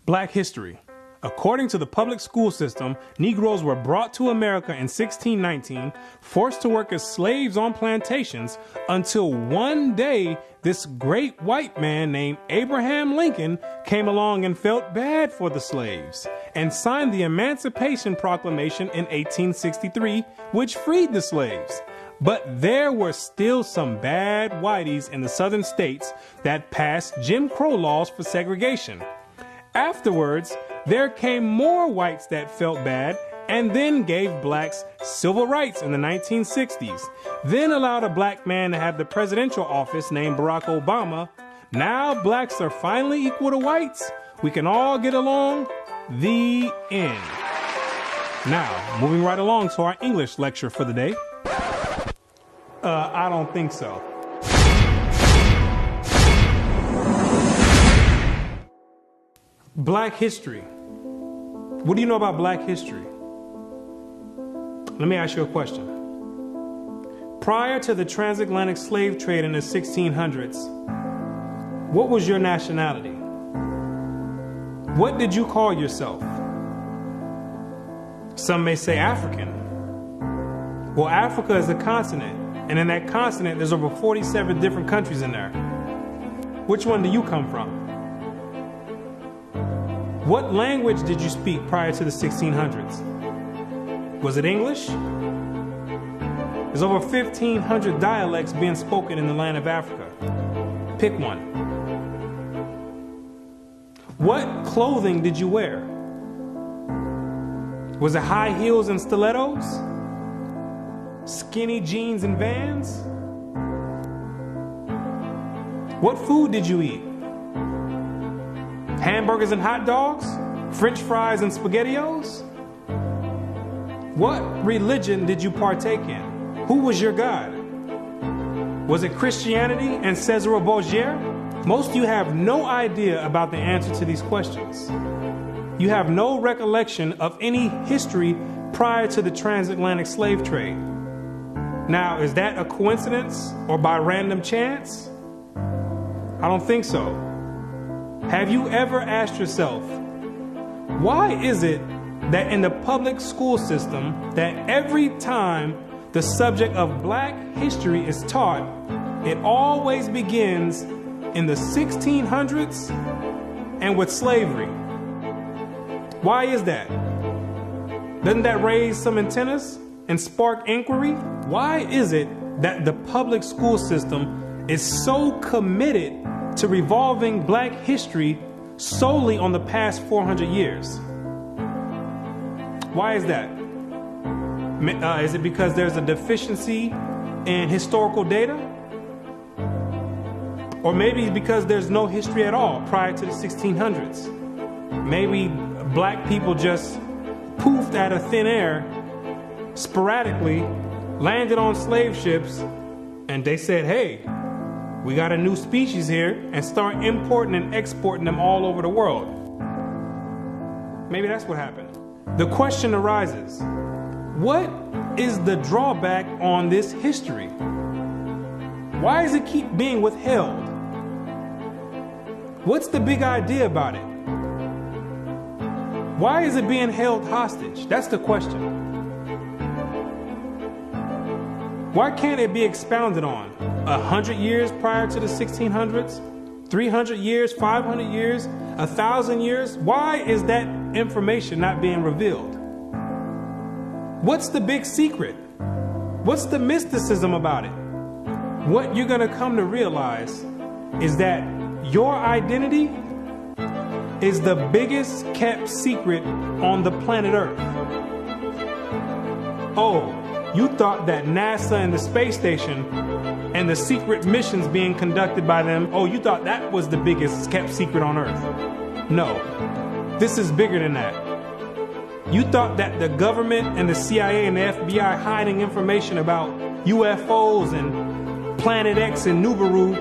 Black history. According to the public school system, Negroes were brought to America in 1619, forced to work as slaves on plantations, until one day this great white man named Abraham Lincoln came along and felt bad for the slaves and signed the Emancipation Proclamation in 1863, which freed the slaves. But there were still some bad whiteys in the southern states that passed Jim Crow laws for segregation. Afterwards, there came more whites that felt bad and then gave blacks civil rights in the 1960s, then allowed a black man to have the presidential office named Barack Obama. Now blacks are finally equal to whites. We can all get along. The end. Now, moving right along to our English lecture for the day. I don't think so. Black history. What do you know about black history? Let me ask you a question. Prior to the transatlantic slave trade in the 1600s, what was your nationality? What did you call yourself? Some may say African. Well, Africa is a continent, and in that continent, there's over 47 different countries in there. Which one do you come from? What language did you speak prior to the 1600s? Was it English? There's over 1,500 dialects being spoken in the land of Africa. Pick one. What clothing did you wear? Was it high heels and stilettos? Skinny jeans and Vans? What food did you eat? Hamburgers and hot dogs? French fries and SpaghettiOs? What religion did you partake in? Who was your God? Was it Christianity and Cesare Borgia? Most of you have no idea about the answer to these questions. You have no recollection of any history prior to the transatlantic slave trade. Now, is that a coincidence or by random chance? I don't think so. Have you ever asked yourself, why is it that in the public school system that every time the subject of black history is taught, it always begins in the 1600s and with slavery? Why is that? Doesn't that raise some antennas and spark inquiry? Why is it that the public school system is so committed to revolving black history solely on the past 400 years? Why is that? Is it because there's a deficiency in historical data? Or maybe because there's no history at all prior to the 1600s? Maybe black people just poofed out of thin air, sporadically, landed on slave ships, and they said, hey, we got a new species here, and start importing and exporting them all over the world. Maybe that's what happened. The question arises, what is the drawback on this history? Why does it keep being withheld? What's the big idea about it? Why is it being held hostage? That's the question. Why can't it be expounded on? 100 years prior to the 1600s? 300 years? 500 years? 1,000 years? Why is that information not being revealed? What's the big secret? What's the mysticism about it? What you're going to come to realize is that your identity is the biggest kept secret on the planet Earth. Oh, you thought that NASA and the space station and the secret missions being conducted by them, oh, you thought that was the biggest kept secret on Earth. No, this is bigger than that. You thought that the government and the CIA and the FBI hiding information about UFOs and Planet X and Nibiru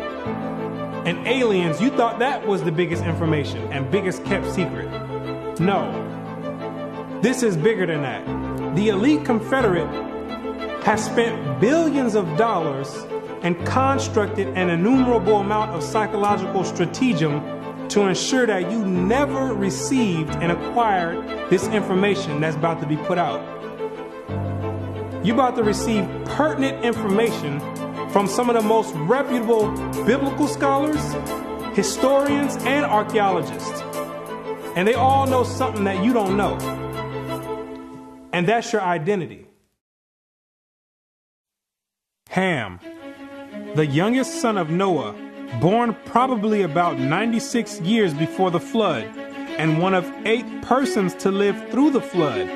and aliens, you thought that was the biggest information and biggest kept secret. No, this is bigger than that. The elite Confederate has spent billions of dollars and constructed an innumerable amount of psychological stratagem to ensure that you never received and acquired this information that's about to be put out. You're about to receive pertinent information from some of the most reputable biblical scholars, historians, and archaeologists. And they all know something that you don't know. And that's your identity. Ham, the youngest son of Noah, born probably about 96 years before the flood, and one of 8 persons to live through the flood.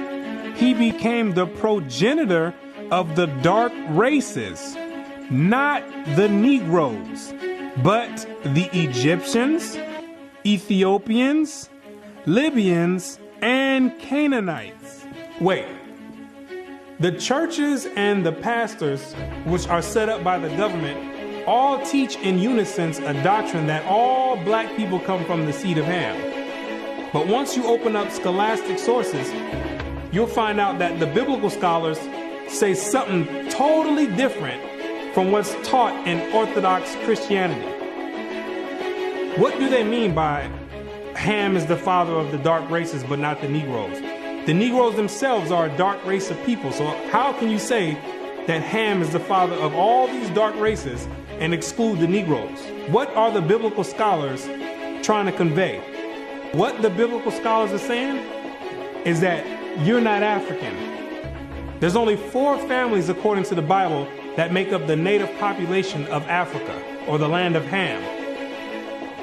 He became the progenitor of the dark races, not the Negroes, but the Egyptians, Ethiopians, Libyans, and Canaanites. Wait, the churches and the pastors, which are set up by the government, all teach in unison a doctrine that all black people come from the seed of Ham. But once you open up scholastic sources, you'll find out that the biblical scholars say something totally different from what's taught in Orthodox Christianity. What do they mean by Ham is the father of the dark races but not the Negroes? The Negroes themselves are a dark race of people, so how can you say that Ham is the father of all these dark races and exclude the Negroes? What are the biblical scholars trying to convey? What the biblical scholars are saying is that you're not African. There's only 4 families, according to the Bible, that make up the native population of Africa, or the land of Ham.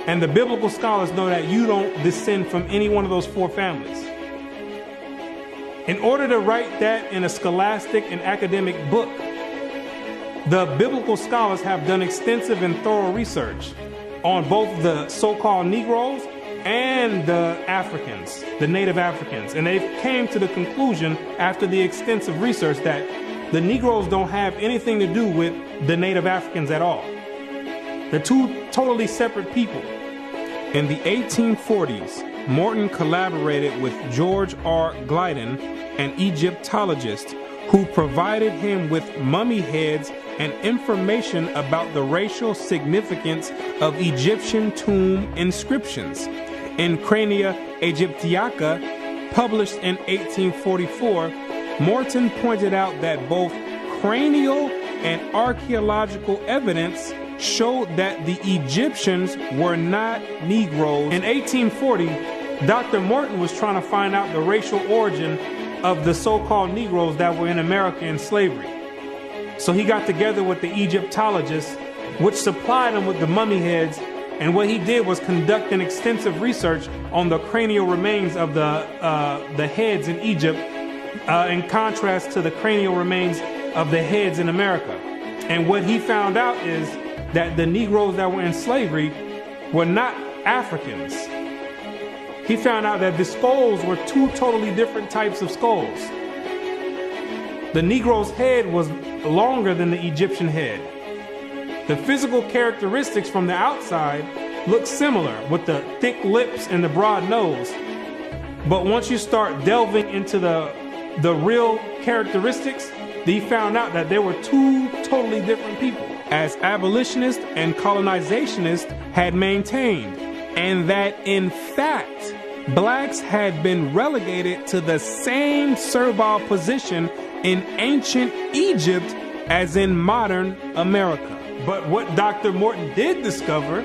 And the biblical scholars know that you don't descend from any one of those 4 families. In order to write that in a scholastic and academic book, the biblical scholars have done extensive and thorough research on both the so-called Negroes and the Africans, the native Africans. And they came to the conclusion after the extensive research that the Negroes don't have anything to do with the native Africans at all. They're 2 totally separate people. In the 1840s, Morton collaborated with George R. Glyden, an Egyptologist, who provided him with mummy heads and information about the racial significance of Egyptian tomb inscriptions. In Crania Aegyptiaca, published in 1844, Morton pointed out that both cranial and archaeological evidence showed that the Egyptians were not Negroes. In 1840, Dr. Morton was trying to find out the racial origin of the so-called Negroes that were in America in slavery. So he got together with the Egyptologists, which supplied him with the mummy heads, and what he did was conduct an extensive research on the cranial remains of the heads in Egypt, in contrast to the cranial remains of the heads in America. And what he found out is that the Negroes that were in slavery were not Africans. He found out that the skulls were 2 totally different types of skulls. The Negro's head was longer than the Egyptian head. The physical characteristics from the outside look similar, with the thick lips and the broad nose. But once you start delving into the real characteristics, he found out that there were 2 totally different people, as abolitionists and colonizationists had maintained, and that in fact, blacks had been relegated to the same servile position in ancient Egypt as in modern America. But what Dr. Morton did discover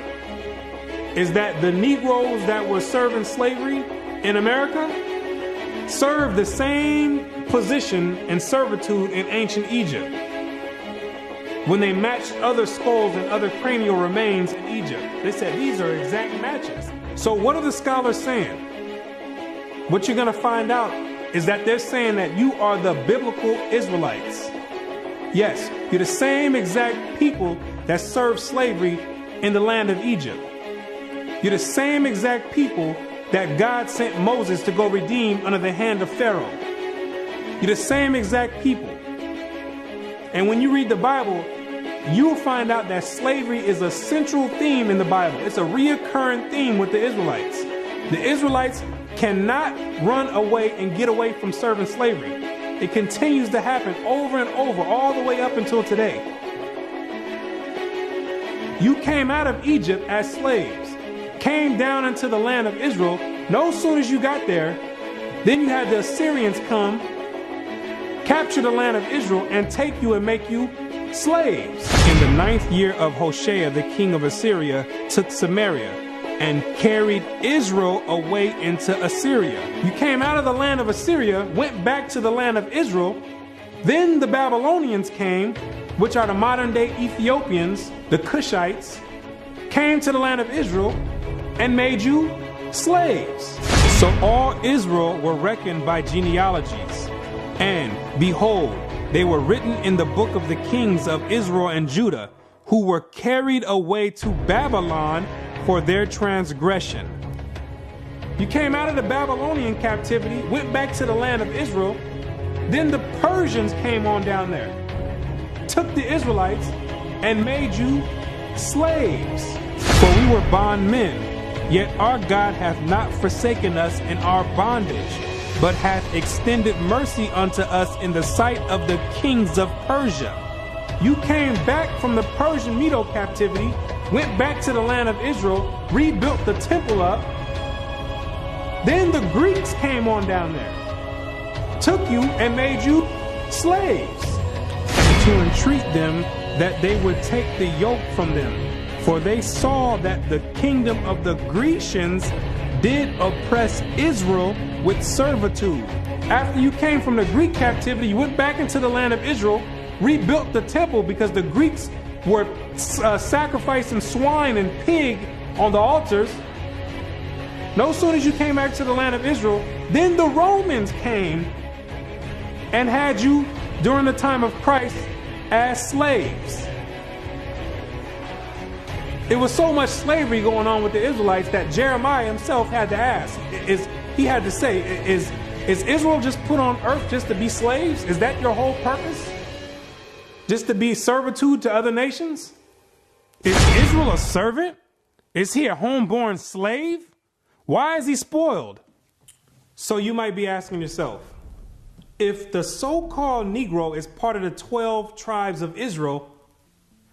is that the Negroes that were serving slavery in America served the same position and servitude in ancient Egypt when they matched other skulls and other cranial remains in Egypt. They said these are exact matches. So what are the scholars saying? What you're going to find out is that they're saying that you are the biblical Israelites. Yes, you're the same exact people that served slavery in the land of Egypt. You're the same exact people that God sent Moses to go redeem under the hand of Pharaoh. You're the same exact people. And when you read the Bible, you'll find out that slavery is a central theme in the Bible. It's a reoccurring theme with the Israelites. The Israelites cannot run away and get away from serving slavery. It continues to happen over and over, all the way up until today. You came out of Egypt as slaves. came down into the land of Israel, no sooner as you got there, then you had the Assyrians come, capture the land of Israel, and take you and make you slaves. In the 9th year of Hoshea, the king of Assyria took Samaria and carried Israel away into Assyria. You came out of the land of Assyria, went back to the land of Israel. Then the Babylonians came, which are the modern day Ethiopians, the Cushites, came to the land of Israel and made you slaves. So all Israel were reckoned by genealogies. And behold, they were written in the book of the kings of Israel and Judah, who were carried away to Babylon for their transgression. You came out of the Babylonian captivity, went back to the land of Israel. Then the Persians came on down there, took the Israelites and made you slaves. For we were bondmen, yet our God hath not forsaken us in our bondage, but hath extended mercy unto us in the sight of the kings of Persia. You came back from the Persian Medo captivity, went back to the land of Israel, rebuilt the temple up. Then the Greeks came on down there, took you and made you slaves, to entreat them that they would take the yoke from them. For they saw that the kingdom of the Grecians did oppress Israel with servitude. After you came from the Greek captivity, you went back into the land of Israel, rebuilt the temple because the Greeks were sacrificing swine and pig on the altars. No sooner as you came back to the land of Israel, then the Romans came and had you during the time of Christ as slaves. It was so much slavery going on with the Israelites that Jeremiah himself had to ask, is Israel just put on earth just to be slaves? Is that your whole purpose? Just to be servitude to other nations? Is Israel a servant? Is he a homeborn slave? Why is he spoiled? So you might be asking yourself, if the so-called Negro is part of the 12 tribes of Israel,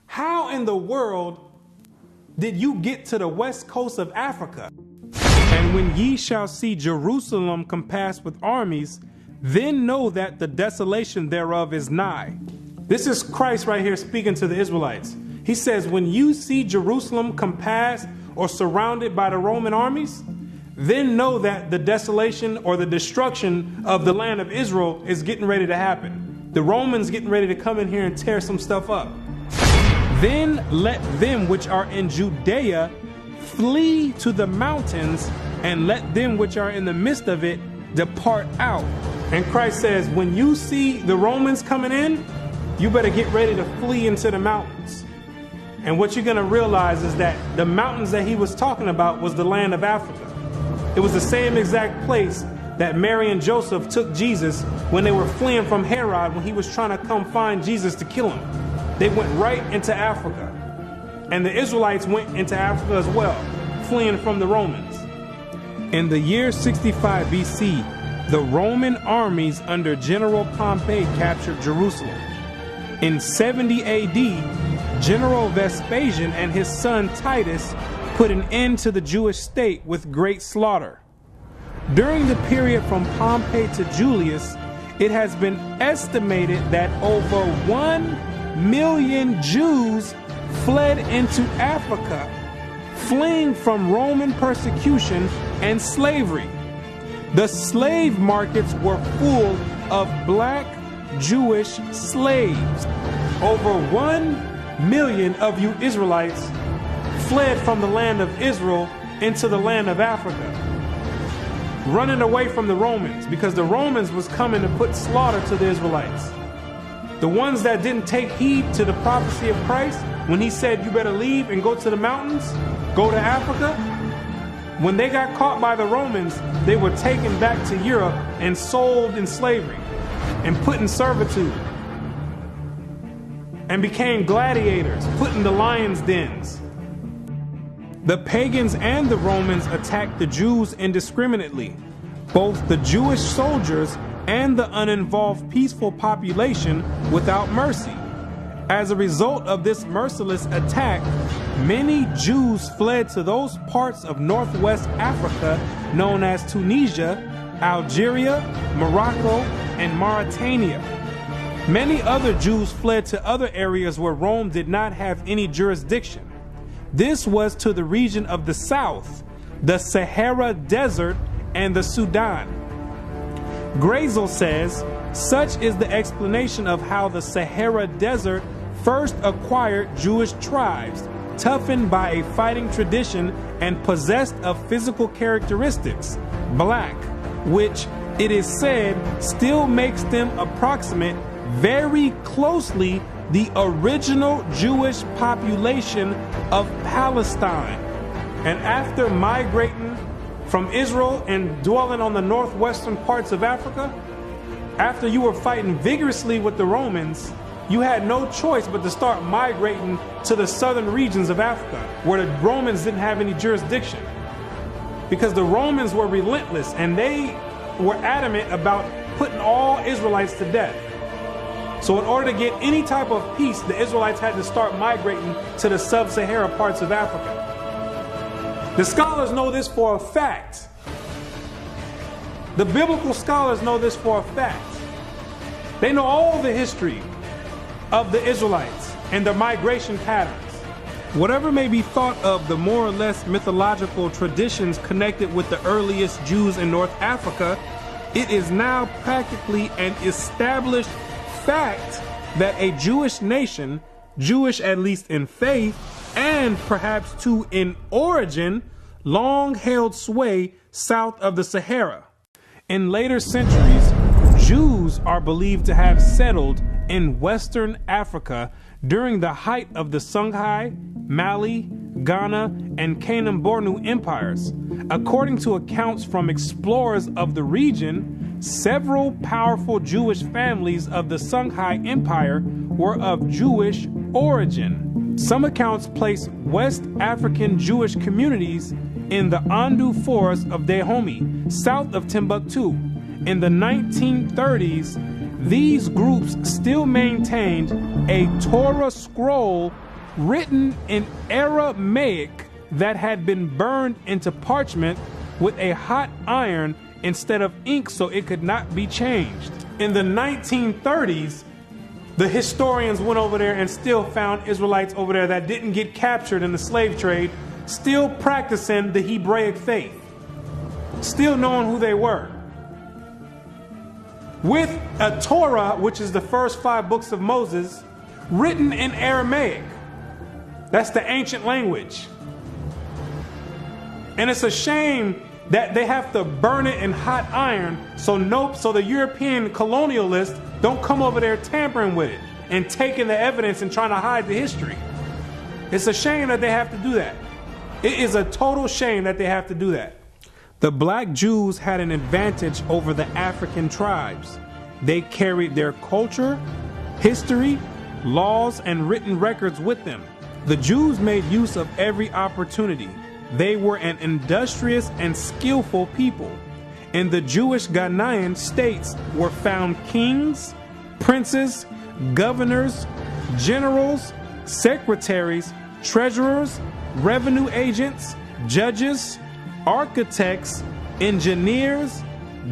how in the world did you get to the west coast of Africa? And when ye shall see Jerusalem compassed with armies, then know that the desolation thereof is nigh. This is Christ right here speaking to the Israelites. He says, when you see Jerusalem compassed or surrounded by the Roman armies, then know that the desolation or the destruction of the land of Israel is getting ready to happen. The Romans getting ready to come in here and tear some stuff up. Then let them which are in Judea flee to the mountains, and let them which are in the midst of it depart out. And Christ says, when you see the Romans coming in, you better get ready to flee into the mountains. And what you're going to realize is that the mountains that he was talking about was the land of Africa. It was the same exact place that Mary and Joseph took Jesus when they were fleeing from Herod when he was trying to come find Jesus to kill him. They went right into Africa. And the Israelites went into Africa as well, fleeing from the Romans. In the year 65 BC, the Roman armies under General Pompey captured Jerusalem. In 70 AD, General Vespasian and his son Titus put an end to the Jewish state with great slaughter. During the period from Pompey to Julius, it has been estimated that over 1 million Jews fled into Africa, fleeing from Roman persecution and slavery. The slave markets were full of black Jewish slaves. Over 1 million of you Israelites fled from the land of Israel into the land of Africa, running away from the Romans because the Romans was coming to put slaughter to the Israelites. The ones that didn't take heed to the prophecy of Christ when he said you better leave and go to the mountains, go to Africa, when they got caught by the Romans, they were taken back to Europe and sold in slavery and put in servitude and became gladiators, put in the lions' dens. The pagans and the Romans attacked the Jews indiscriminately, both the Jewish soldiers and the uninvolved peaceful population without mercy. As a result of this merciless attack, many Jews fled to those parts of northwest Africa known as Tunisia, Algeria, Morocco, and Mauritania. Many other Jews fled to other areas where Rome did not have any jurisdiction. This was to the region of the south, the Sahara Desert, and the Sudan. Grazel says, such is the explanation of how the Sahara Desert first acquired Jewish tribes, toughened by a fighting tradition and possessed of physical characteristics, black, which it is said still makes them approximate very closely the original Jewish population of Palestine. And after migrating from Israel and dwelling on the northwestern parts of Africa, after you were fighting vigorously with the Romans, you had no choice but to start migrating to the southern regions of Africa, where the Romans didn't have any jurisdiction. Because the Romans were relentless and they were adamant about putting all Israelites to death. So in order to get any type of peace, the Israelites had to start migrating to the sub-Sahara parts of Africa. The scholars know this for a fact. The biblical scholars know this for a fact. They know all the history of the Israelites and their migration patterns. Whatever may be thought of the more or less mythological traditions connected with the earliest Jews in North Africa, it is now practically an established fact that a Jewish nation, Jewish at least in faith, and perhaps too in origin, long held sway south of the Sahara. In later centuries, Jews are believed to have settled in Western Africa during the height of the Songhai, Mali, Ghana, and Kanem-Bornu empires. According to accounts from explorers of the region, several powerful Jewish families of the Songhai Empire were of Jewish origin. Some accounts place West African Jewish communities in the Andu Forest of Dahomey, south of Timbuktu. In the 1930s, these groups still maintained a Torah scroll written in Aramaic that had been burned into parchment with a hot iron instead of ink so it could not be changed. In the 1930s, the historians went over there and still found Israelites over there that didn't get captured in the slave trade, still practicing the Hebraic faith, still knowing who they were. With a Torah, which is the first 5 books of Moses, written in Aramaic. That's the ancient language. And it's a shame that they have to burn it in hot iron so the European colonialists don't come over there tampering with it and taking the evidence and trying to hide the history. It's a shame that they have to do that. It is a total shame that they have to do that. The black Jews had an advantage over the African tribes. They carried their culture, history, laws, and written records with them. The Jews made use of every opportunity. They were an industrious and skillful people. In the Jewish Ghanaian states were found kings, princes, governors, generals, secretaries, treasurers, revenue agents, judges, architects, engineers,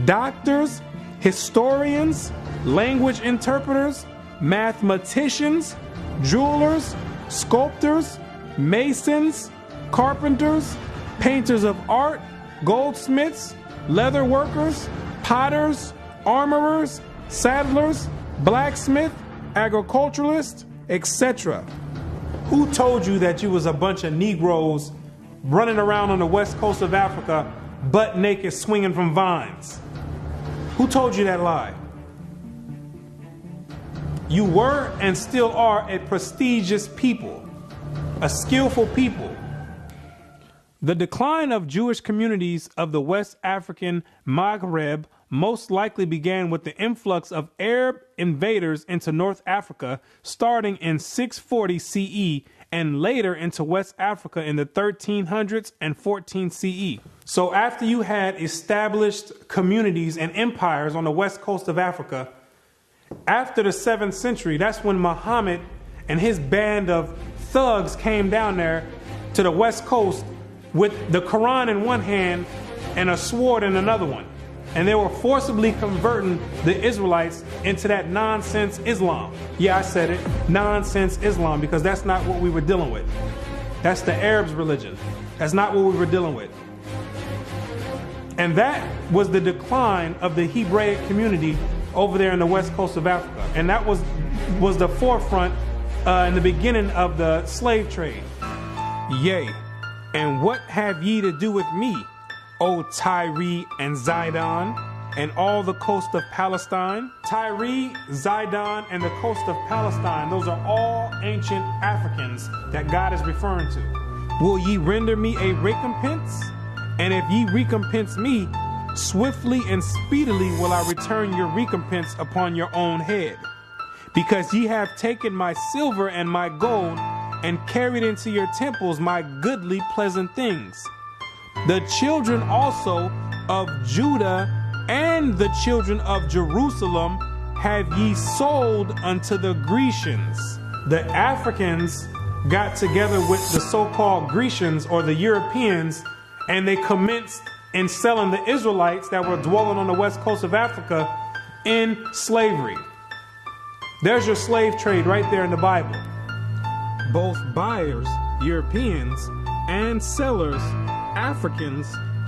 doctors, historians, language interpreters, mathematicians, jewelers, sculptors, masons, carpenters, painters of art, goldsmiths, leather workers, potters, armorers, saddlers, blacksmiths, agriculturalists, etc. Who told you that you was a bunch of Negroes running around on the west coast of Africa, butt naked, swinging from vines? Who told you that lie? You were and still are a prestigious people, a skillful people. The decline of Jewish communities of the West African Maghreb most likely began with the influx of Arab invaders into North Africa starting in 640 CE and later into West Africa in the 1300s and 14 CE. So after you had established communities and empires on the west coast of Africa, after the 7th century, that's when Muhammad and his band of thugs came down there to the West Coast with the Quran in one hand and a sword in another one. And they were forcibly converting the Israelites into that nonsense Islam. Yeah, I said it, nonsense Islam, because that's not what we were dealing with. That's the Arabs' religion. That's not what we were dealing with. And that was the decline of the Hebraic community over there in the west coast of Africa. And that was the forefront in the beginning of the slave trade. Yea, and what have ye to do with me, O Tyre and Zidon, and all the coast of Palestine? Tyre, Zidon, and the coast of Palestine, those are all ancient Africans that God is referring to. Will ye render me a recompense? And if ye recompense me, swiftly and speedily will I return your recompense upon your own head. Because ye have taken my silver and my gold, and carried into your temples my goodly pleasant things. The children also of Judah and the children of Jerusalem have ye sold unto the Grecians. The Africans got together with the so-called Grecians or the Europeans, and they commenced in selling the Israelites that were dwelling on the west coast of Africa in slavery. There's your slave trade right there in the Bible. Both buyers, Europeans, and sellers, Africans,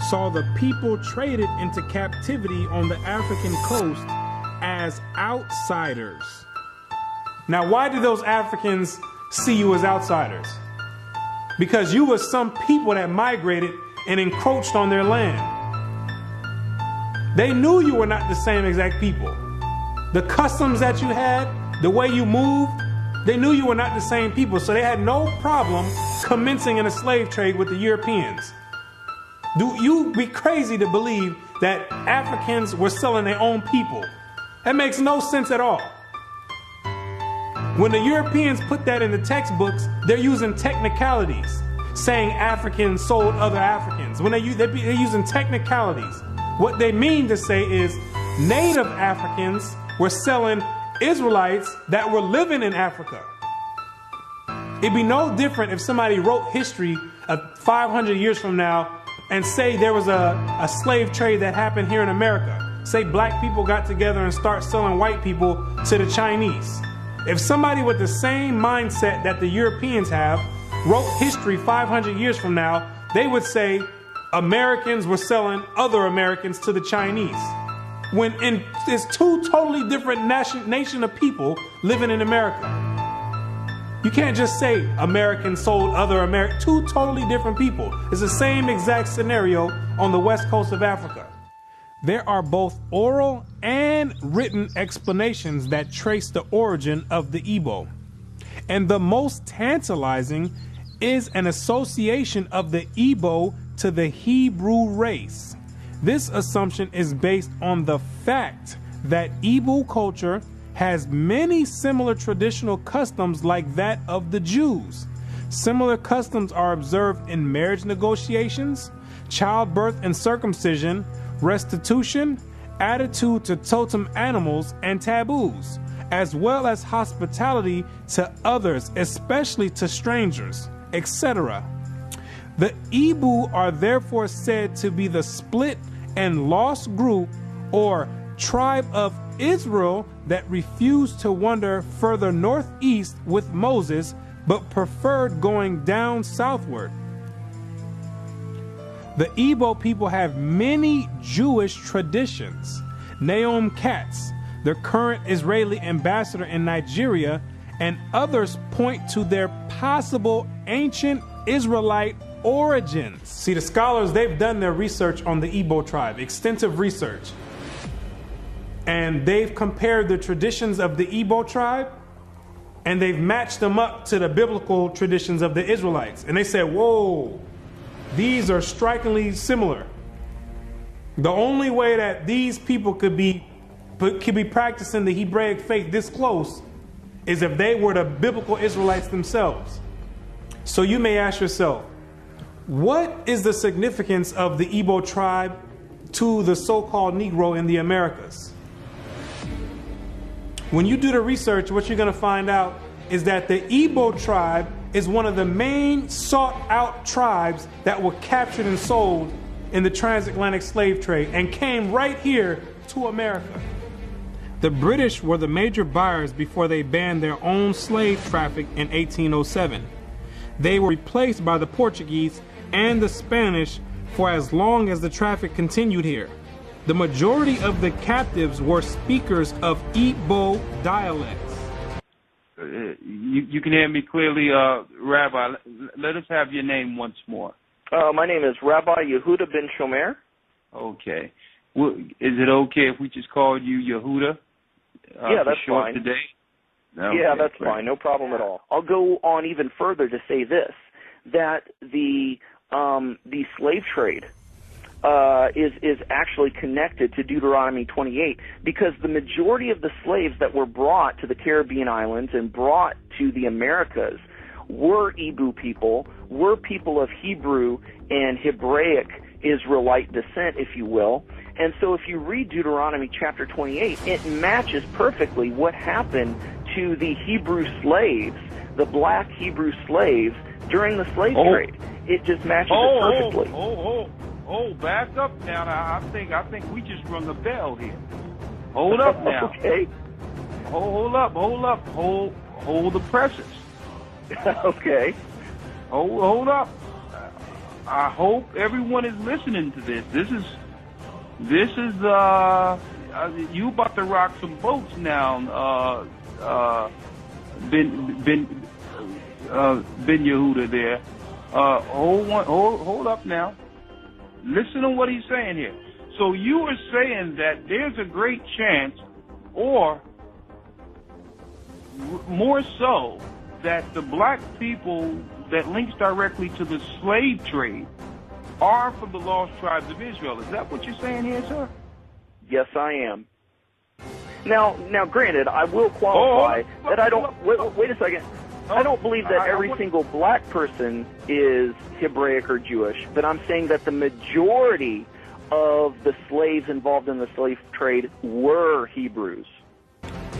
saw the people traded into captivity on the African coast as outsiders. Now, why did those Africans see you as outsiders? Because you were some people that migrated and encroached on their land. They knew you were not the same exact people. The customs that you had, the way you moved, they knew you were not the same people, so they had no problem commencing in a slave trade with the Europeans. Do you be crazy to believe that Africans were selling their own people? That makes no sense at all. When the Europeans put that in the textbooks, they're using technicalities, saying Africans sold other Africans. When they're using technicalities, what they mean to say is native Africans were selling Israelites that were living in Africa. It'd be no different if somebody wrote history of 500 years from now and say there was a slave trade that happened here in America. Say black people got together and start selling white people to the Chinese. If somebody with the same mindset that the Europeans have wrote history 500 years from now, they would say Americans were selling other Americans to the Chinese. When it's two totally different nation of people living in America. You can't just say Americans sold other Americans. Two totally different people. It's the same exact scenario on the west coast of Africa. There are both oral and written explanations that trace the origin of the Igbo. And the most tantalizing is an association of the Igbo to the Hebrew race. This assumption is based on the fact that Igbo culture has many similar traditional customs like that of the Jews. Similar customs are observed in marriage negotiations, childbirth and circumcision, restitution, attitude to totem animals and taboos, as well as hospitality to others, especially to strangers, etc. The Igbo are therefore said to be the split and lost group or tribe of Israel that refused to wander further northeast with Moses, but preferred going down southward. The Igbo people have many Jewish traditions. Naomi Katz, the current Israeli ambassador in Nigeria, and others point to their possible ancient Israelite origins. See, the scholars, they've done their research on the Igbo tribe, extensive research. And they've compared the traditions of the Igbo tribe, and they've matched them up to the biblical traditions of the Israelites. And they said, whoa, these are strikingly similar. The only way that these people could be practicing the Hebraic faith this close is if they were the biblical Israelites themselves. So you may ask yourself, what is the significance of the Igbo tribe to the so-called Negro in the Americas? When you do the research, what you're going to find out is that the Igbo tribe is one of the main sought-out tribes that were captured and sold in the transatlantic slave trade and came right here to America. The British were the major buyers before they banned their own slave traffic in 1807. They were replaced by the Portuguese and the Spanish for as long as the traffic continued here. The majority of the captives were speakers of Igbo dialects. You can hear me clearly, Rabbi. Let us have your name once more. My name is Rabbi Yehuda Ben Shomer. Okay. Well, is it okay if we just call you Yehuda? Yeah, that's fine. Today? Okay, yeah, that's fine. No problem at all. I'll go on even further to say this, that the slave trade is actually connected to Deuteronomy 28, because the majority of the slaves that were brought to the Caribbean islands and brought to the Americas were Igbo people, were people of Hebrew and Hebraic Israelite descent, if you will. And so if you read Deuteronomy chapter 28, it matches perfectly what happened to the Hebrew slaves, the black Hebrew slaves, during the slave trade. It just matches it perfectly. Back up now. I think we just rung a bell here. Hold up now. Okay. Hold up. Hold the presses. Okay. Hold up. I hope everyone is listening to this. This is you about to rock some boats now, Ben Yehuda there. Hold up now. Listen to what he's saying here. So you are saying that there's a great chance, or more so, that the black people that links directly to the slave trade are from the lost tribes of Israel. Is that what you're saying here, sir? Yes, I am. Now, granted, I will qualify that I don't. Wait a second. I don't believe that every single black person is Hebraic or Jewish, but I'm saying that the majority of the slaves involved in the slave trade were Hebrews.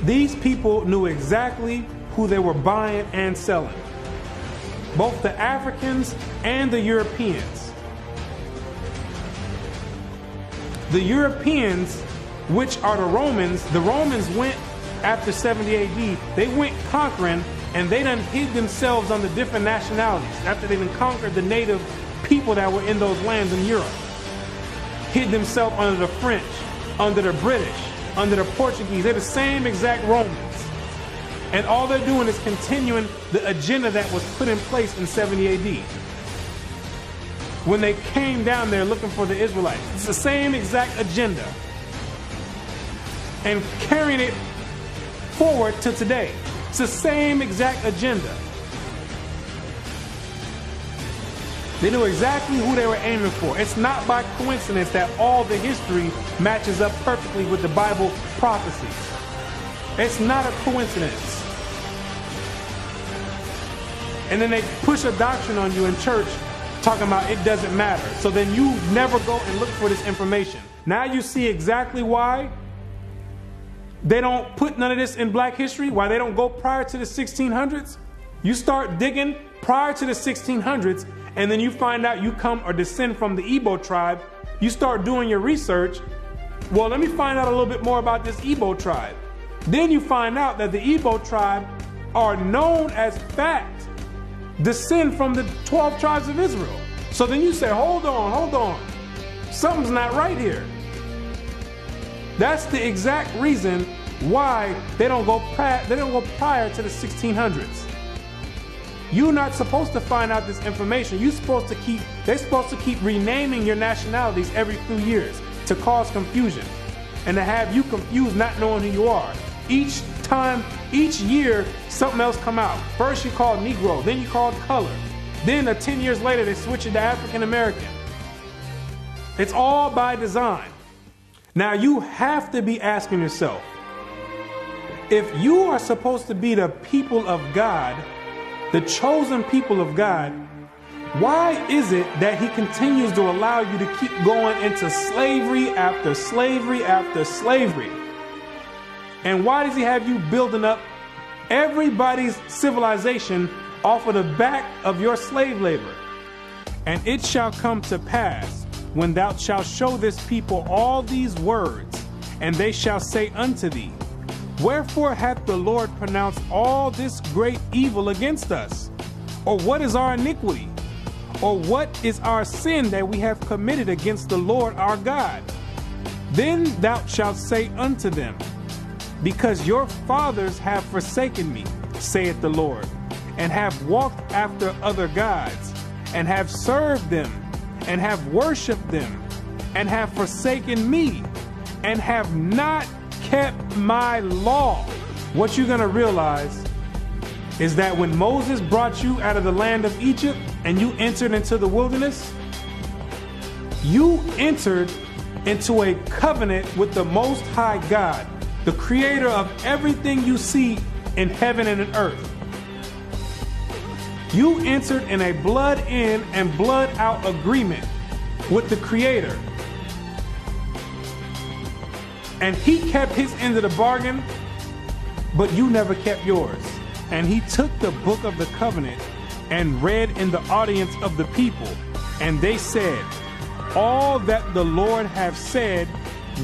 These people knew exactly who they were buying and selling, both the Africans and the Europeans. The Europeans, which are the Romans went after 70 AD, they went conquering, and they done hid themselves under different nationalities after they done conquered the native people that were in those lands in Europe. Hid themselves under the French, under the British, under the Portuguese. They're the same exact Romans. And all they're doing is continuing the agenda that was put in place in 70 AD. When they came down there looking for the Israelites. It's the same exact agenda. And carrying it forward to today. It's the same exact agenda. They knew exactly who they were aiming for. It's not by coincidence that all the history matches up perfectly with the Bible prophecies. It's not a coincidence. And then they push a doctrine on you in church talking about it doesn't matter. So then you never go and look for this information. Now you see exactly why they don't put none of this in black history, why they don't go prior to the 1600s. You start digging prior to the 1600s, and then you find out you come or descend from the Igbo tribe. You start doing your research. Well, let me find out a little bit more about this Igbo tribe. Then you find out that the Igbo tribe are known as fact descend from the 12 tribes of Israel. So then you say, hold on. Something's not right here. That's the exact reason why they don't go prior to the 1600s. You're not supposed to find out this information. They're supposed to keep renaming your nationalities every few years to cause confusion and to have you confused not knowing who you are. Each year, something else come out. First you called Negro, then you called color. Then 10 years later, they switch it to African American. It's all by design. Now you have to be asking yourself, if you are supposed to be the people of God, the chosen people of God, why is it that he continues to allow you to keep going into slavery after slavery after slavery? And why does he have you building up everybody's civilization off of the back of your slave labor. And it shall come to pass, when thou shalt show this people all these words, and they shall say unto thee, wherefore hath the Lord pronounced all this great evil against us? Or what is our iniquity? Or what is our sin that we have committed against the Lord our God? Then thou shalt say unto them, because your fathers have forsaken me, saith the Lord, and have walked after other gods, and have served them, and have worshipped them, and have forsaken me, and have not kept my law. What you're going to realize is that when Moses brought you out of the land of Egypt and you entered into the wilderness, you entered into a covenant with the Most High God, the creator of everything you see in heaven and in earth. You entered in a blood in and blood out agreement with the creator. And he kept his end of the bargain, but you never kept yours. And he took the book of the covenant and read in the audience of the people. And they said, all that the Lord hath said,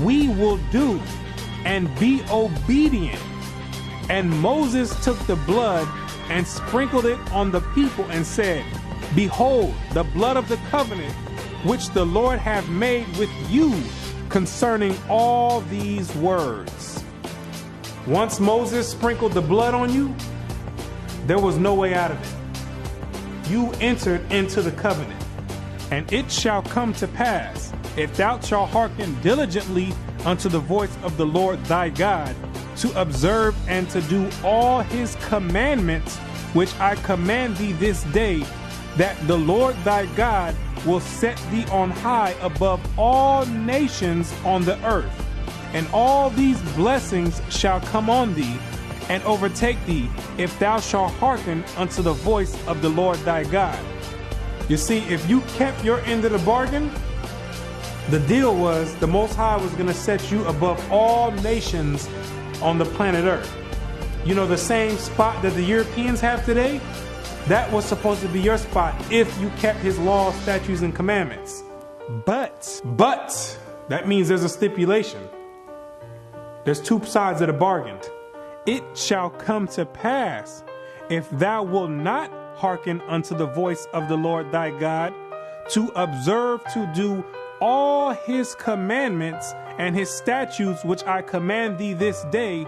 we will do, and be obedient. And Moses took the blood and sprinkled it on the people and said, behold, the blood of the covenant, which the Lord hath made with you concerning all these words. Once Moses sprinkled the blood on you, there was no way out of it. You entered into the covenant. And it shall come to pass, if thou shalt hearken diligently unto the voice of the Lord thy God, to observe and to do all his commandments, which I command thee this day, that the Lord thy God will set thee on high above all nations on the earth. And all these blessings shall come on thee and overtake thee, if thou shalt hearken unto the voice of the Lord thy God. You see, if you kept your end of the bargain, the deal was the Most High was going to set you above all nations on the planet Earth. You know, the same spot that the Europeans have today, that was supposed to be your spot if you kept his laws, statutes, and commandments. But, that means there's a stipulation. There's two sides of the bargain. It shall come to pass, if thou wilt not hearken unto the voice of the Lord thy God, to observe to do all his commandments and his statutes which I command thee this day,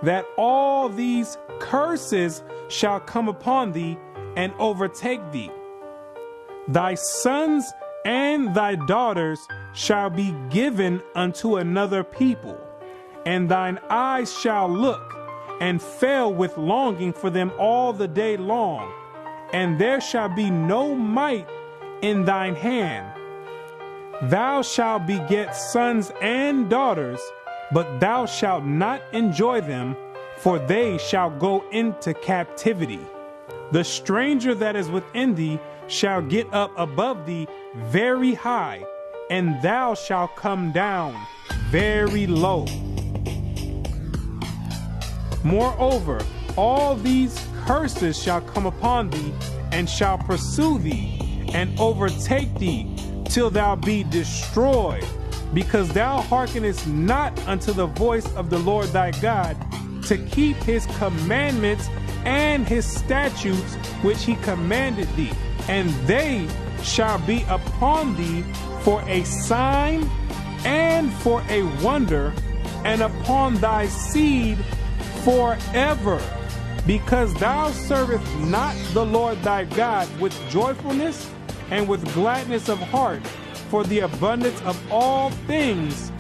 that all these curses shall come upon thee and overtake thee. Thy sons and thy daughters shall be given unto another people, and thine eyes shall look and fail with longing for them all the day long, and there shall be no might in thine hand. Thou shalt beget sons and daughters, but thou shalt not enjoy them, for they shall go into captivity. The stranger that is within thee shall get up above thee very high, and thou shalt come down very low. Moreover, all these curses shall come upon thee, and shall pursue thee, and overtake thee, till thou be destroyed, because thou hearkenest not unto the voice of the Lord thy God, to keep his commandments and his statutes which he commanded thee. And they shall be upon thee for a sign and for a wonder, and upon thy seed forever, because thou servest not the Lord thy God with joyfulness and with gladness of heart, for the abundance of all things.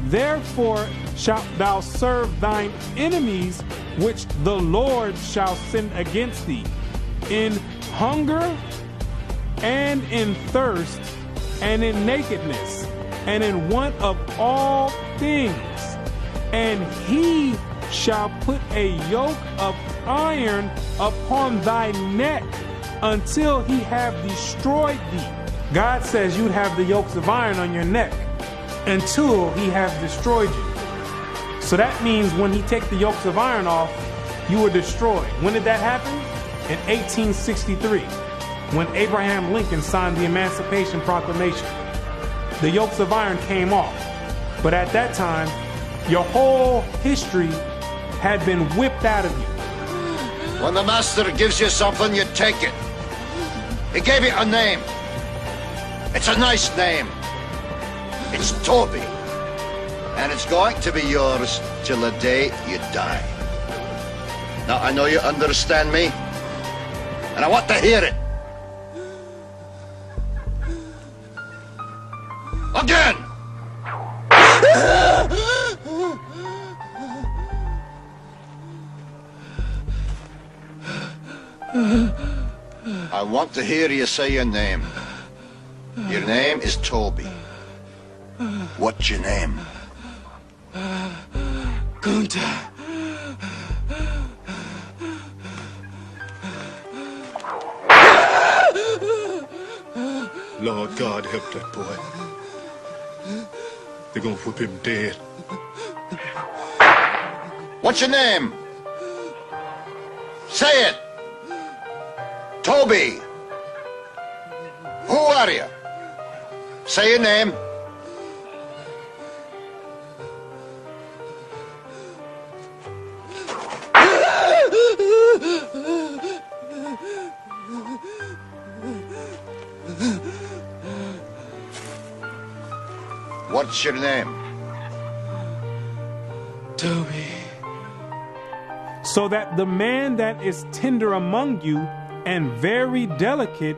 Therefore shalt thou serve thine enemies, which the Lord shall send against thee, in hunger and in thirst and in nakedness and in want of all things. And he shall put a yoke of iron upon thy neck until he have destroyed thee. God says you'd have the yokes of iron on your neck until he has destroyed you. So that means when he take the yokes of iron off, you were destroyed. When did that happen? in 1863 when Abraham Lincoln signed the Emancipation Proclamation. The yokes of iron came off, but at that time, your whole history had been whipped out of you. When the master gives you something, you take it. He gave it a name. It's a nice name. It's Toby. And it's going to be yours till the day you die. Now, I know you understand me, and I want to hear it. Again! I want to hear you say your name. Your name is Toby. What's your name? Gunther. Lord God, help that boy. They're gonna whip him dead. What's your name? Say it. Toby. Who are you? Say your name. What's your name? Toby. So that the man that is tender among you and very delicate,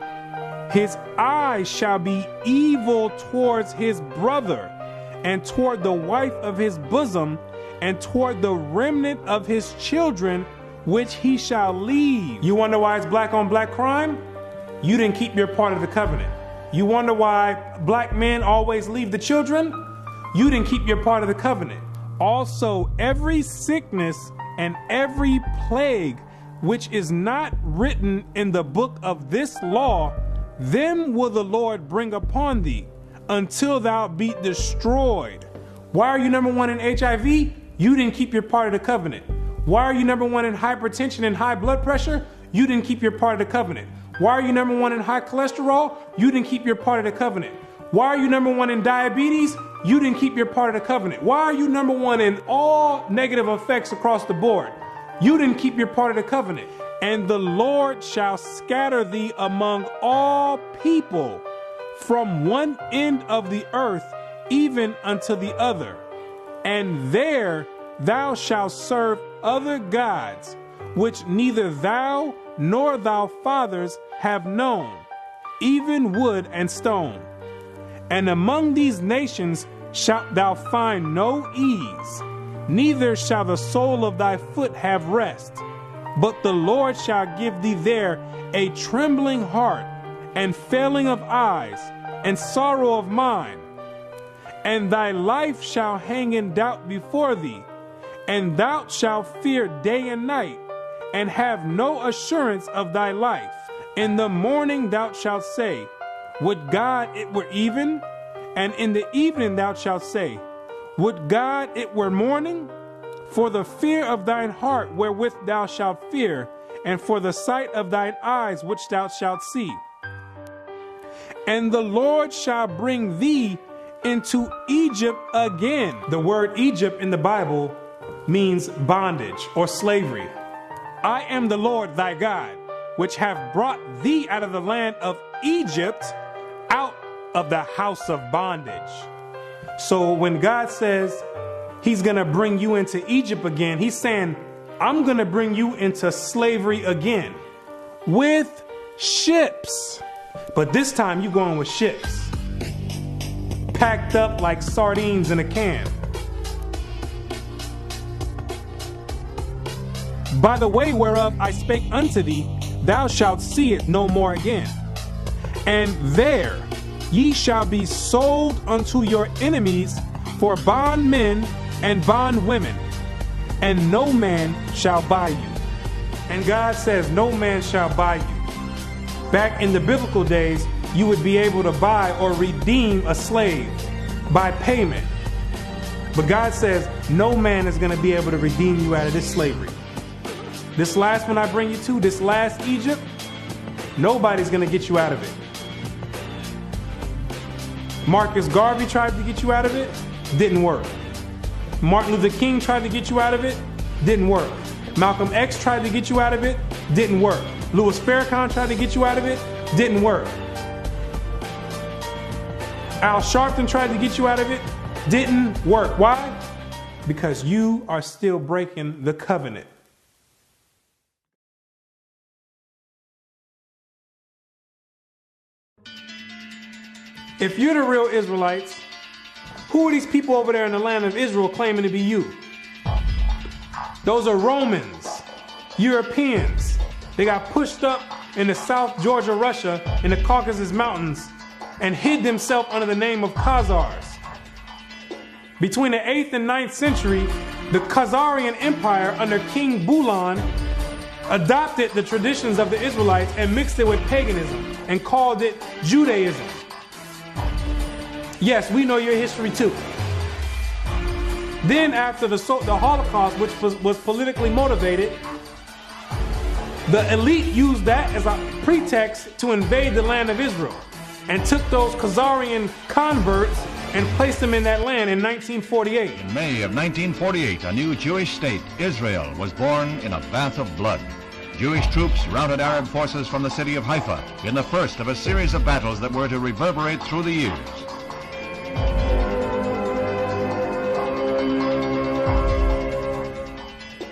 his eyes shall be evil towards his brother, and toward the wife of his bosom, and toward the remnant of his children, which he shall leave. You wonder why it's black on black crime? You didn't keep your part of the covenant. You wonder why black men always leave the children? You didn't keep your part of the covenant. Also, every sickness and every plague which is not written in the book of this law, them will the Lord bring upon thee until thou be destroyed. Why are you number one in HIV? You didn't keep your part of the covenant. Why are you number one in hypertension and high blood pressure? You didn't keep your part of the covenant. Why are you number one in high cholesterol? You didn't keep your part of the covenant. Why are you number one in diabetes? You didn't keep your part of the covenant. Why are you number one in all negative effects across the board? You didn't keep your part of the covenant. And the Lord shall scatter thee among all people from one end of the earth even unto the other. And there thou shalt serve other gods, which neither thou nor thy fathers have known, even wood and stone. And among these nations shalt thou find no ease, neither shall the sole of thy foot have rest. But the Lord shall give thee there a trembling heart, and failing of eyes, and sorrow of mind. And thy life shall hang in doubt before thee, and thou shalt fear day and night, and have no assurance of thy life. In the morning thou shalt say, would God it were even? And in the evening thou shalt say, would God it were morning? For the fear of thine heart wherewith thou shalt fear, and for the sight of thine eyes which thou shalt see. And the Lord shall bring thee into Egypt again. The word Egypt in the Bible means bondage or slavery. I am the Lord thy God, which have brought thee out of the land of Egypt, out of the house of bondage. So when God says he's going to bring you into Egypt again, he's saying, I'm going to bring you into slavery again with ships. But this time you're going with ships, packed up like sardines in a can. By the way whereof I spake unto thee, thou shalt see it no more again. And there ye shall be sold unto your enemies for bondmen and bondwomen, and no man shall buy you. And God says no man shall buy you. Back in the biblical days, you would be able to buy or redeem a slave by payment. But God says no man is going to be able to redeem you out of this slavery. This last one I bring you to, this last Egypt, nobody's going to get you out of it. Marcus Garvey tried to get you out of it, didn't work. Martin Luther King tried to get you out of it, didn't work. Malcolm X tried to get you out of it, didn't work. Louis Farrakhan tried to get you out of it, didn't work. Al Sharpton tried to get you out of it, didn't work. Why? Because you are still breaking the covenant. If you're the real Israelites, who are these people over there in the land of Israel claiming to be you? Those are Romans, Europeans. They got pushed up in the South Georgia, Russia, in the Caucasus Mountains, and hid themselves under the name of Khazars. Between the 8th and 9th century, the Khazarian Empire under King Bulan adopted the traditions of the Israelites and mixed it with paganism and called it Judaism. Yes, we know your history too. Then after the Holocaust, which was politically motivated, the elite used that as a pretext to invade the land of Israel and took those Khazarian converts and placed them in that land in 1948. In May of 1948, a new Jewish state, Israel, was born in a bath of blood. Jewish troops routed Arab forces from the city of Haifa in the first of a series of battles that were to reverberate through the years.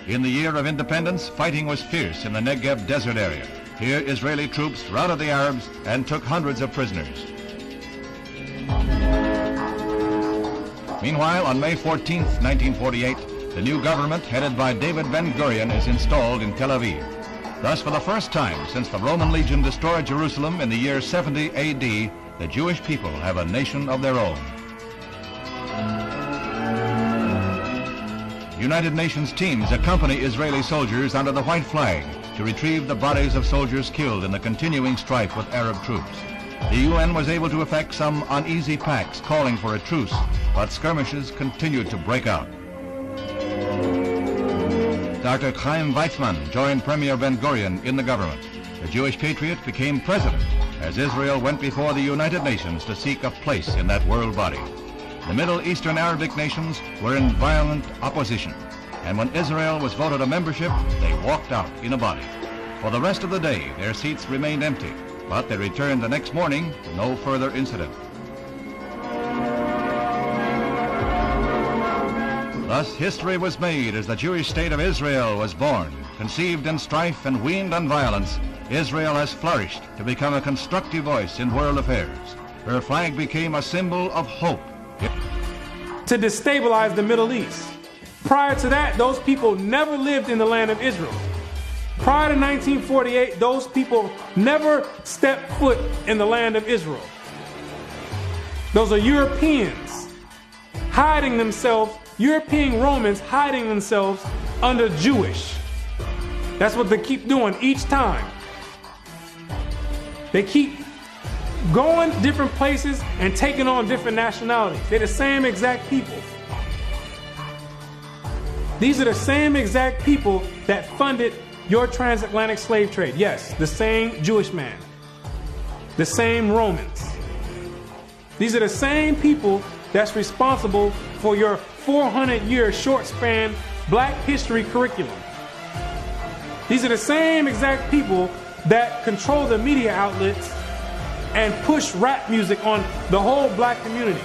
In the year of independence, fighting was fierce in the Negev desert area. Here, Israeli troops routed the Arabs and took hundreds of prisoners. Meanwhile, on May 14, 1948, the new government headed by David Ben-Gurion is installed in Tel Aviv. Thus, for the first time since the Roman legion destroyed Jerusalem in the year 70 AD, the Jewish people have a nation of their own. United Nations teams accompany Israeli soldiers under the white flag to retrieve the bodies of soldiers killed in the continuing strife with Arab troops. The UN was able to effect some uneasy pacts calling for a truce, but skirmishes continued to break out. Dr. Chaim Weizmann joined Premier Ben-Gurion in the government. The Jewish patriot became president as Israel went before the United Nations to seek a place in that world body. The Middle Eastern Arabic nations were in violent opposition, and when Israel was voted a membership, they walked out in a body. For the rest of the day, their seats remained empty, but they returned the next morning to no further incident. Thus, history was made as the Jewish state of Israel was born. Conceived in strife and weaned on violence, Israel has flourished to become a constructive voice in world affairs. Her flag became a symbol of hope. To destabilize the Middle East. Prior to that, those people never lived in the land of Israel. Prior to 1948, those people never stepped foot in the land of Israel. Those are Europeans hiding themselves, European Romans hiding themselves under Jewish. That's what they keep doing each time. They keep going different places and taking on different nationalities. They're the same exact people. These are the same exact people that funded your transatlantic slave trade. Yes, the same Jewish man. The same Romans. These are the same people that's responsible for your 400-year short span Black history curriculum. These are the same exact people that control the media outlets and push rap music on the whole Black community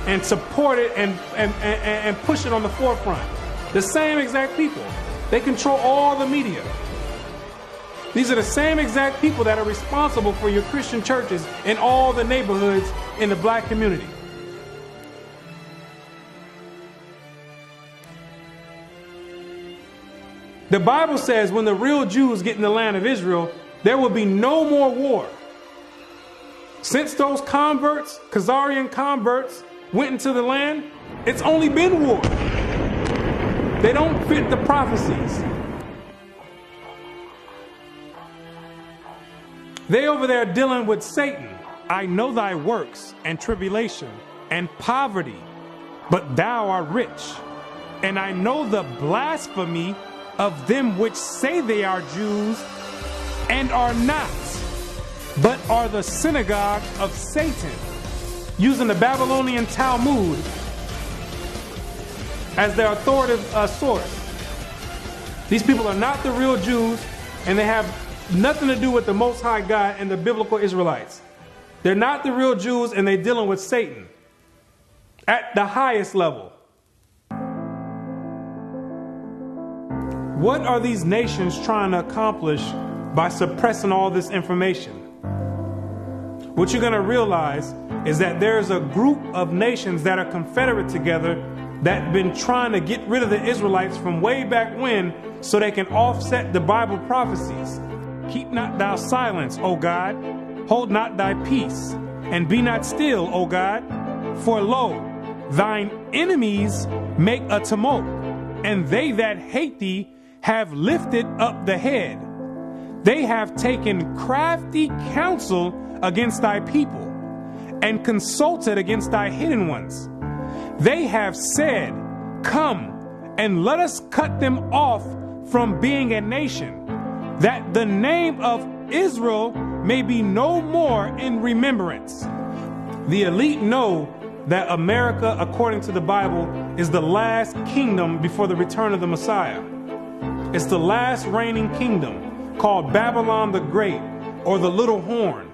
and support it and push it on the forefront. The same exact people. They control all the media. These are the same exact people that are responsible for your Christian churches in all the neighborhoods in the Black community. The Bible says when the real Jews get in the land of Israel, there will be no more war. Since those converts, Khazarian converts, went into the land, it's only been war. They don't fit the prophecies. They over there dealing with Satan. I know thy works and tribulation and poverty, but thou art rich. And I know the blasphemy of them which say they are Jews and are not, but are the synagogue of Satan, using the Babylonian Talmud as their authoritative source. These people are not the real Jews, and they have nothing to do with the Most High God and the biblical Israelites. They're not the real Jews, and they're dealing with Satan at the highest level. What are these nations trying to accomplish by suppressing all this information? What you're going to realize is that there's a group of nations that are confederate together that have been trying to get rid of the Israelites from way back when so they can offset the Bible prophecies. Keep not thou silence, O God. Hold not thy peace, and be not still, O God. For lo, thine enemies make a tumult, and they that hate thee have lifted up the head. They have taken crafty counsel against thy people, and consulted against thy hidden ones. They have said, come, and let us cut them off from being a nation, that the name of Israel may be no more in remembrance. The elite know that America, according to the Bible, is the last kingdom before the return of the Messiah. It's the last reigning kingdom, called Babylon the Great, or the Little Horn.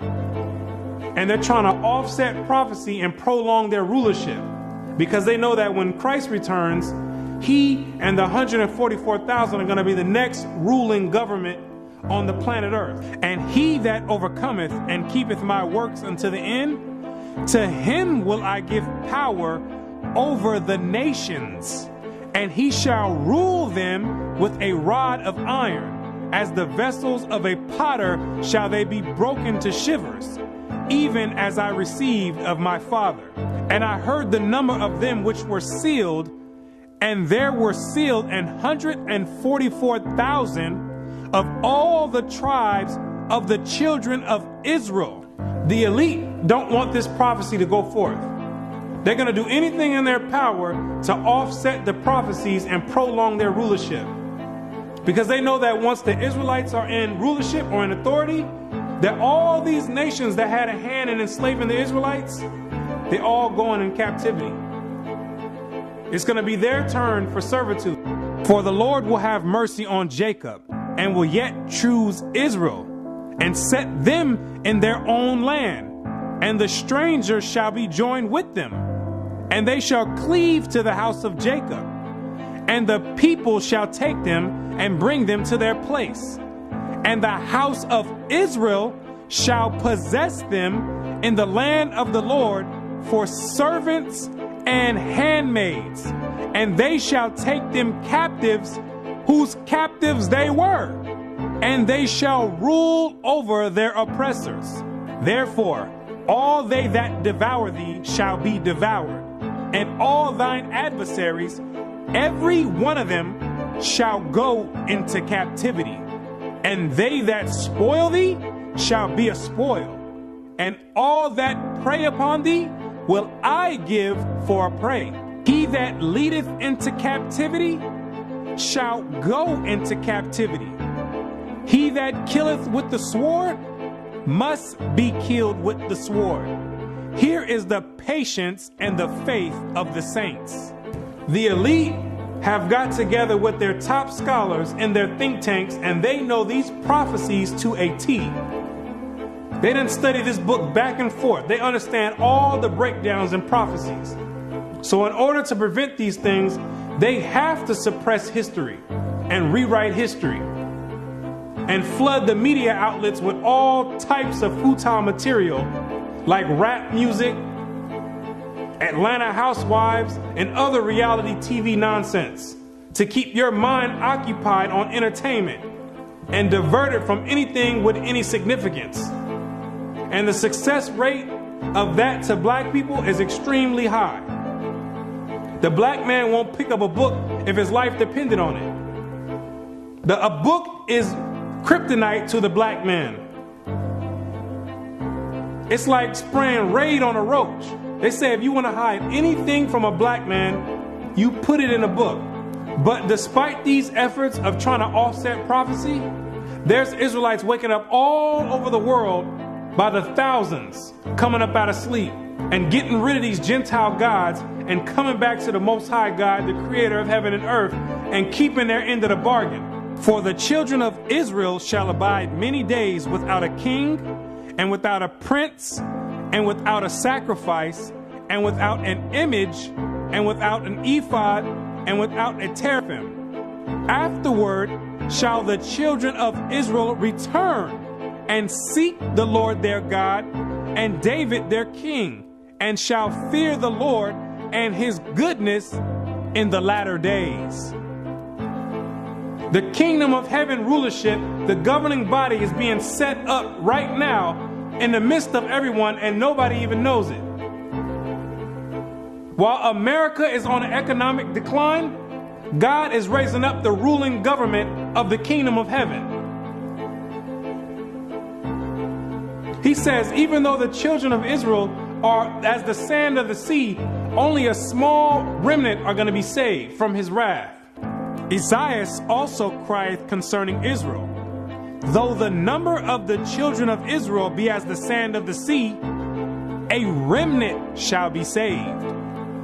And they're trying to offset prophecy and prolong their rulership, because they know that when Christ returns, he and the 144,000 are going to be the next ruling government on the planet Earth. And he that overcometh and keepeth my works unto the end, to him will I give power over the nations, and he shall rule them with a rod of iron. As the vessels of a potter shall they be broken to shivers, even as I received of my Father. And I heard the number of them which were sealed, and there were sealed 144,000 of all the tribes of the children of Israel. The elite don't want this prophecy to go forth. They're going to do anything in their power to offset the prophecies and prolong their rulership, because they know that once the Israelites are in rulership or in authority, that all these nations that had a hand in enslaving the Israelites, they're all going in captivity. It's going to be their turn for servitude. For the Lord will have mercy on Jacob, and will yet choose Israel, and set them in their own land. And the stranger shall be joined with them, and they shall cleave to the house of Jacob. And the people shall take them and bring them to their place. And the house of Israel shall possess them in the land of the Lord for servants and handmaids. And they shall take them captives, whose captives they were, and they shall rule over their oppressors. Therefore, all they that devour thee shall be devoured, and all thine adversaries, every one of them, shall go into captivity. And they that spoil thee shall be a spoil, and all that prey upon thee will I give for a prey. He that leadeth into captivity shall go into captivity. He that killeth with the sword must be killed with the sword. Here is the patience and the faith of the saints. The elite have got together with their top scholars in their think tanks, and they know these prophecies to a T. They didn't study this book back and forth. They understand all the breakdowns and prophecies. So in order to prevent these things, they have to suppress history and rewrite history and flood the media outlets with all types of futile material like rap music, Atlanta Housewives, and other reality TV nonsense to keep your mind occupied on entertainment and diverted from anything with any significance. And the success rate of that to black people is extremely high. The black man won't pick up a book if his life depended on it. A book is kryptonite to the black man. It's like spraying Raid on a roach. They say if you want to hide anything from a black man, you put it in a book. But despite these efforts of trying to offset prophecy, there's Israelites waking up all over the world by the thousands, coming up out of sleep and getting rid of these Gentile gods and coming back to the Most High God, the creator of heaven and earth, and keeping their end of the bargain. For the children of Israel shall abide many days without a king, and without a prince, and without a sacrifice, and without an image, and without an ephod, and without a teraphim. Afterward shall the children of Israel return and seek the Lord their God and David their king, and shall fear the Lord and his goodness in the latter days. The kingdom of heaven rulership, the governing body, is being set up right now in the midst of everyone, and nobody even knows it. While America is on an economic decline, God is raising up the ruling government of the kingdom of heaven. He says, even though the children of Israel are as the sand of the sea, only a small remnant are going to be saved from his wrath. Isaiah also crieth concerning Israel, though the number of the children of Israel be as the sand of the sea, a remnant shall be saved.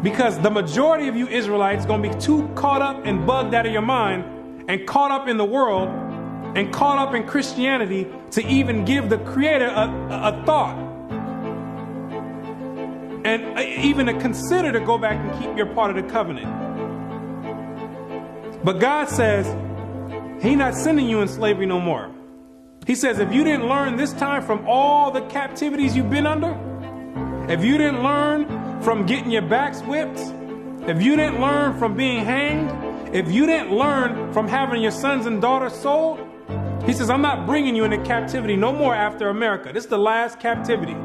Because the majority of you Israelites are going to be too caught up and bugged out of your mind and caught up in the world and caught up in Christianity to even give the Creator a thought. And even to consider to go back and keep your part of the covenant. But God says, He's not sending you in slavery no more. He says, if you didn't learn this time from all the captivities you've been under, if you didn't learn from getting your backs whipped, if you didn't learn from being hanged, if you didn't learn from having your sons and daughters sold, He says, I'm not bringing you into captivity no more after America. This is the last captivity.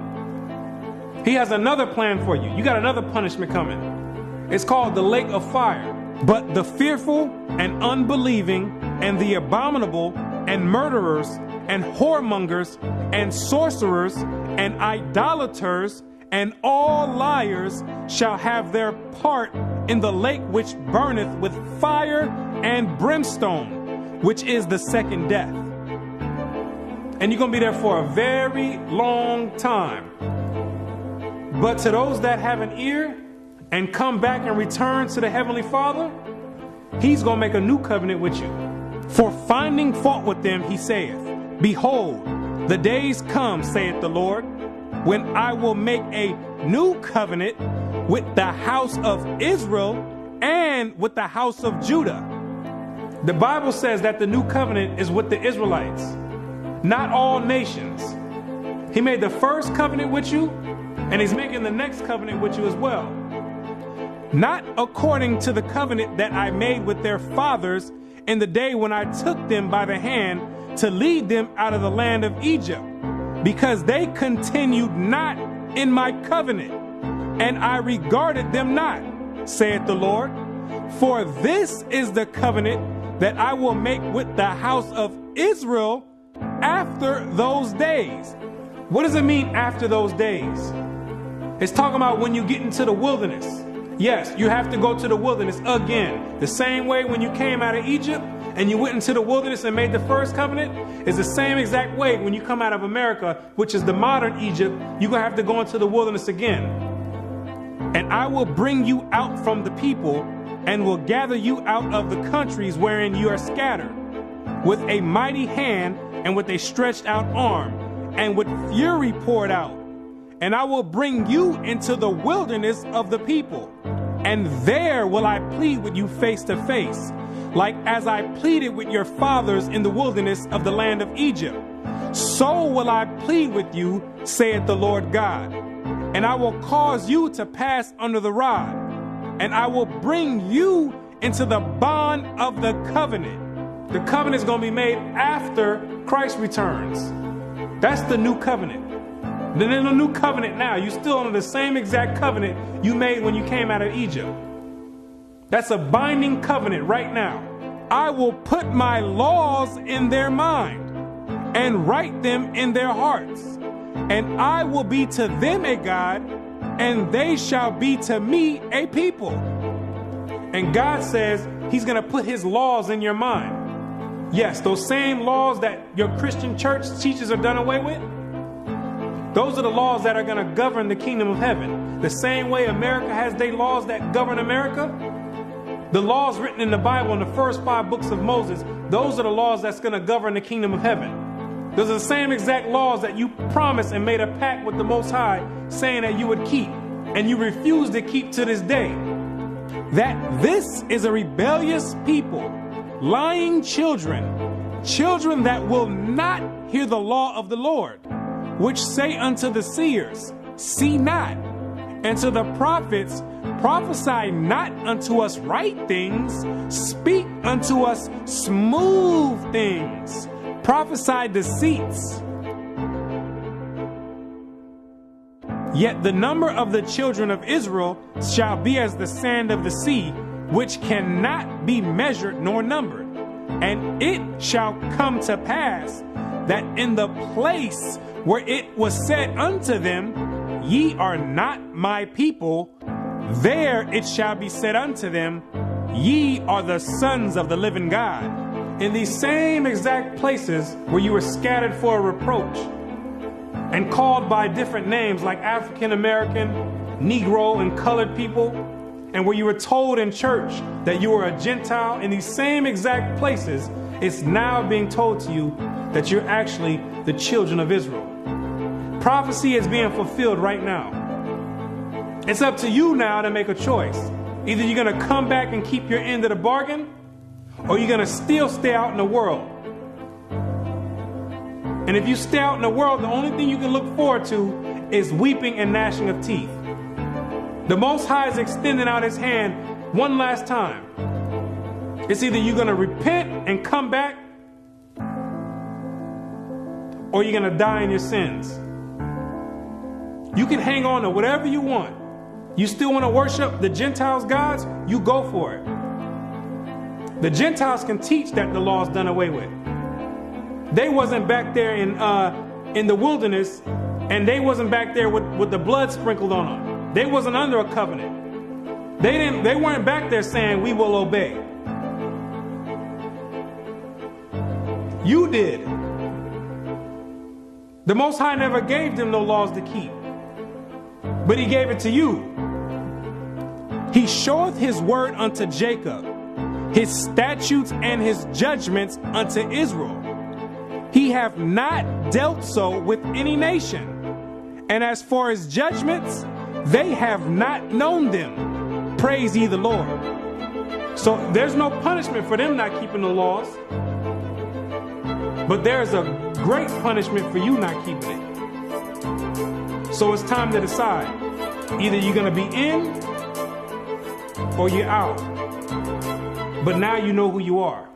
He has another plan for you. You got another punishment coming. It's called the lake of fire. But the fearful and unbelieving and the abominable and murderers and whoremongers and sorcerers and idolaters and all liars shall have their part in the lake which burneth with fire and brimstone, which is the second death. And you're going to be there for a very long time. But to those that have an ear and come back and return to the Heavenly Father, He's going to make a new covenant with you. For finding fault with them, He saith, behold, the days come, saith the Lord, when I will make a new covenant with the house of Israel and with the house of Judah. The Bible says that the new covenant is with the Israelites, not all nations. He made the first covenant with you, and He's making the next covenant with you as well. Not according to the covenant that I made with their fathers in the day when I took them by the hand to lead them out of the land of Egypt, because they continued not in my covenant, and I regarded them not, saith the Lord. For this is the covenant that I will make with the house of Israel after those days. What does it mean after those days? It's talking about when you get into the wilderness. Yes, you have to go to the wilderness again. The same way when you came out of Egypt and you went into the wilderness and made the first covenant is the same exact way when you come out of America, which is the modern Egypt, you're going to have to go into the wilderness again. And I will bring you out from the people and will gather you out of the countries wherein you are scattered, with a mighty hand and with a stretched out arm and with fury poured out. And I will bring you into the wilderness of the people, and there will I plead with you face to face, like as I pleaded with your fathers in the wilderness of the land of Egypt. So will I plead with you, saith the Lord God. And I will cause you to pass under the rod, and I will bring you into the bond of the covenant. The covenant is going to be made after Christ returns. That's the new covenant. Then in the new covenant now, you're still under the same exact covenant you made when you came out of Egypt. That's a binding covenant right now. I will put my laws in their mind and write them in their hearts. And I will be to them a God, and they shall be to me a people. And God says he's going to put his laws in your mind. Yes, those same laws that your Christian church teaches are done away with. Those are the laws that are going to govern the kingdom of heaven. The same way America has their laws that govern America. The laws written in the Bible in the first 5 books of Moses, those are the laws that's going to govern the kingdom of heaven. Those are the same exact laws that you promised and made a pact with the Most High saying that you would keep, and you refuse to keep to this day. That this is a rebellious people, lying children, children that will not hear the law of the Lord, which say unto the seers, see not, and to the prophets, prophesy not unto us right things, speak unto us smooth things, prophesy deceits. Yet the number of the children of Israel shall be as the sand of the sea, which cannot be measured nor numbered. And it shall come to pass that in the place where it was said unto them, ye are not my people, there it shall be said unto them, ye are the sons of the living God. In these same exact places where you were scattered for a reproach and called by different names like African American, Negro, and colored people, and where you were told in church that you were a Gentile, in these same exact places, it's now being told to you that you're actually the children of Israel. Prophecy is being fulfilled right now. It's up to you now to make a choice. Either you're going to come back and keep your end of the bargain, or you're going to still stay out in the world. And if you stay out in the world, the only thing you can look forward to is weeping and gnashing of teeth. The Most High is extending out his hand one last time. It's either you're going to repent and come back, or you're going to die in your sins. You can hang on to whatever you want. You still want to worship the Gentiles' gods? You go for it. The Gentiles can teach that the law's done away with. They wasn't back there in the wilderness, and they wasn't back there with the blood sprinkled on them. They wasn't under a covenant. They weren't back there saying, we will obey. You did. The Most High never gave them no laws to keep, but he gave it to you. He showeth his word unto Jacob, his statutes and his judgments unto Israel. He hath not dealt so with any nation. And as for his judgments, they have not known them. Praise ye the Lord. So there's no punishment for them not keeping the laws. But there's a great punishment for you not keeping it. So it's time to decide. Either you're going to be in or you're out. But now you know who you are.